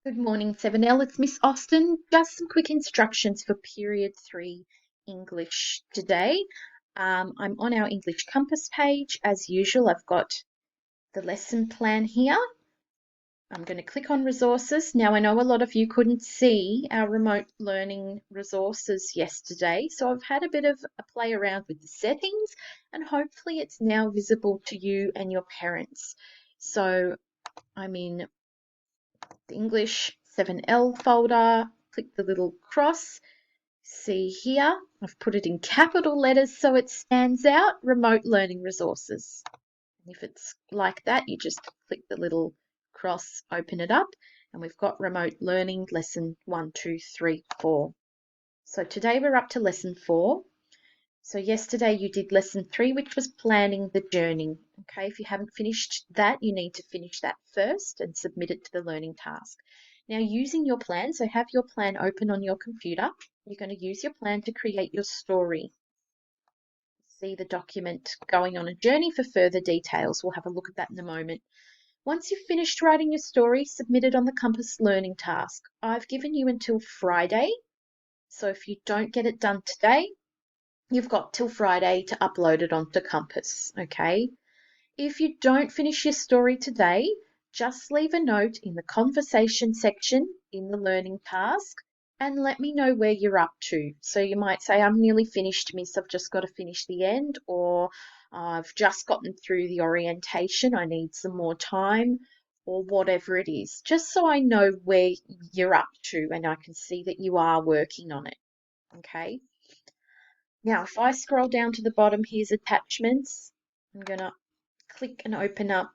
Good morning, 7L. It's Miss Austin. Just some quick instructions for Period 3 English today. I'm on our English Compass page. As usual, I've got the lesson plan here. I'm going to click on resources. Now, I know a lot of you couldn't see our remote learning resources yesterday, so I've had a bit of a play around with the settings, and hopefully it's now visible to you and your parents. So I'm in the English 7L folder, click the little cross. See here, I've put it in capital letters so it stands out, remote learning resources. And if it's like that, you just click the little cross, open it up, and we've got remote learning lesson 1, 2, 3, 4. So today we're up to lesson 4. So yesterday you did lesson 3, which was planning the journey. Okay, if you haven't finished that, you need to finish that first and submit it to the learning task. Now, using your plan, so have your plan open on your computer. You're going to use your plan to create your story. See the document going on a journey for further details. We'll have a look at that in a moment. Once you've finished writing your story, submit it on the Compass learning task. I've given you until Friday. So if you don't get it done today, you've got till Friday to upload it onto Compass, okay? If you don't finish your story today, just leave a note in the conversation section in the learning task and let me know where you're up to. So you might say, I'm nearly finished, miss, I've just got to finish the end, or I've just gotten through the orientation, I need some more time, or whatever it is, just so I know where you're up to and I can see that you are working on it, okay? Now, if I scroll down to the bottom, here's attachments. I'm going to click and open up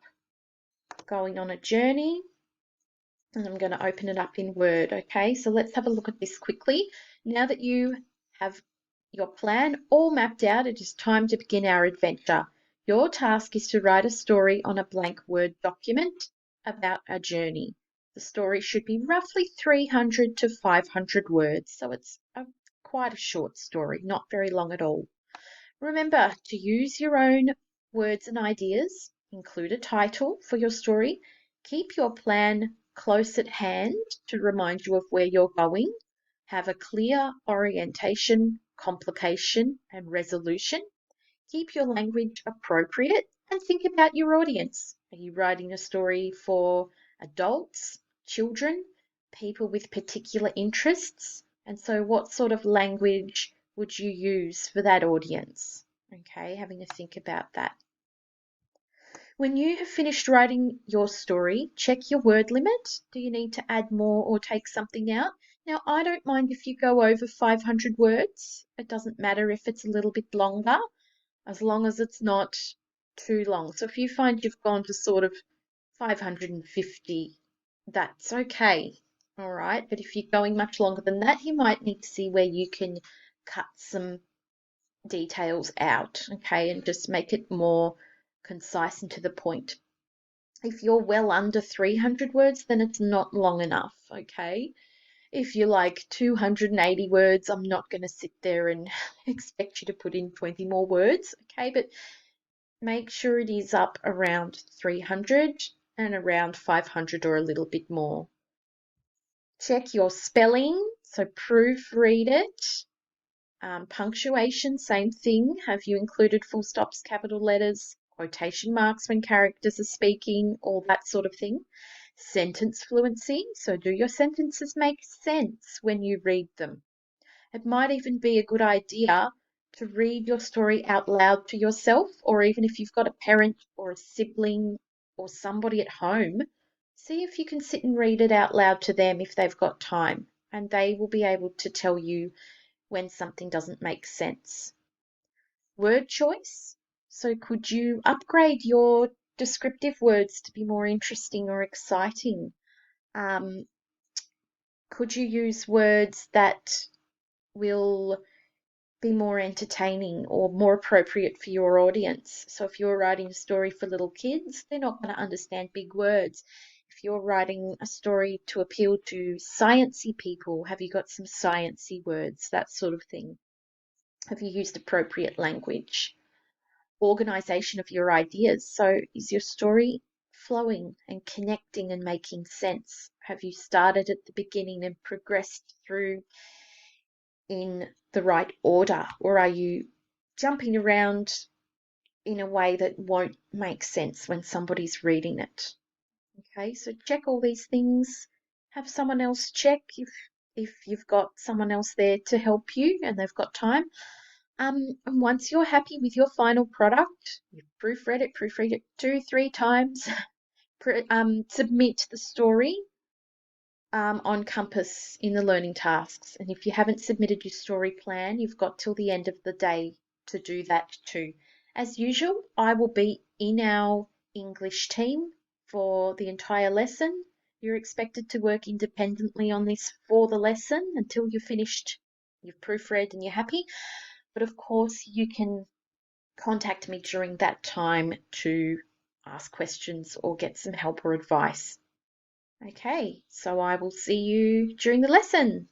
going on a journey, and I'm going to open it up in Word. Okay, so let's have a look at this quickly. Now that you have your plan all mapped out, it is time to begin our adventure. Your task is to write a story on a blank Word document about a journey. The story should be roughly 300 to 500 words, so it's quite a short story, not very long at all. Remember to use your own words and ideas, include a title for your story, keep your plan close at hand to remind you of where you're going, have a clear orientation, complication, and resolution, keep your language appropriate, and think about your audience. Are you writing a story for adults, children, people with particular interests? And so, what sort of language would you use for that audience? Okay, having a think about that. When you have finished writing your story, check your word limit. Do you need to add more or take something out? Now, I don't mind if you go over 500 words. It doesn't matter if it's a little bit longer, as long as it's not too long. So if you find you've gone to sort of 550, that's okay. All right. But if you're going much longer than that, you might need to see where you can cut some details out, okay, and just make it more concise and to the point. If you're well under 300 words, then it's not long enough, okay? If you're like 280 words, I'm not going to sit there and expect you to put in 20 more words, okay? But make sure it is up around 300 and around 500 or a little bit more. Check your spelling, so proofread it. Punctuation, same thing. Have you included full stops, capital letters, quotation marks when characters are speaking, all that sort of thing? Sentence fluency, so do your sentences make sense when you read them? It might even be a good idea to read your story out loud to yourself, or even if you've got a parent or a sibling or somebody at home, see if you can sit and read it out loud to them if they've got time, and they will be able to tell you when something doesn't make sense. Word choice. So could you upgrade your descriptive words to be more interesting or exciting? Um, could you use words that will be more entertaining or more appropriate for your audience? So if you're writing a story for little kids, they're not going to understand big words. If you're writing a story to appeal to sciencey people, have you got some sciencey words, that sort of thing? Have you used appropriate language? Organization of your ideas. So is your story flowing and connecting and making sense? Have you started at the beginning and progressed through in the right order? Or are you jumping around in a way that won't make sense when somebody's reading it? Okay, so check all these things. Have someone else check if you've got someone else there to help you and they've got time. And once you're happy with your final product, you've proofread it 2-3 times, submit the story on Compass in the learning tasks. And if you haven't submitted your story plan, you've got till the end of the day to do that too. As usual, I will be in our English team for the entire lesson. You're expected to work independently on this for the lesson until you've finished, you've proofread and you're happy. But of course, you can contact me during that time to ask questions or get some help or advice. Okay, so I will see you during the lesson.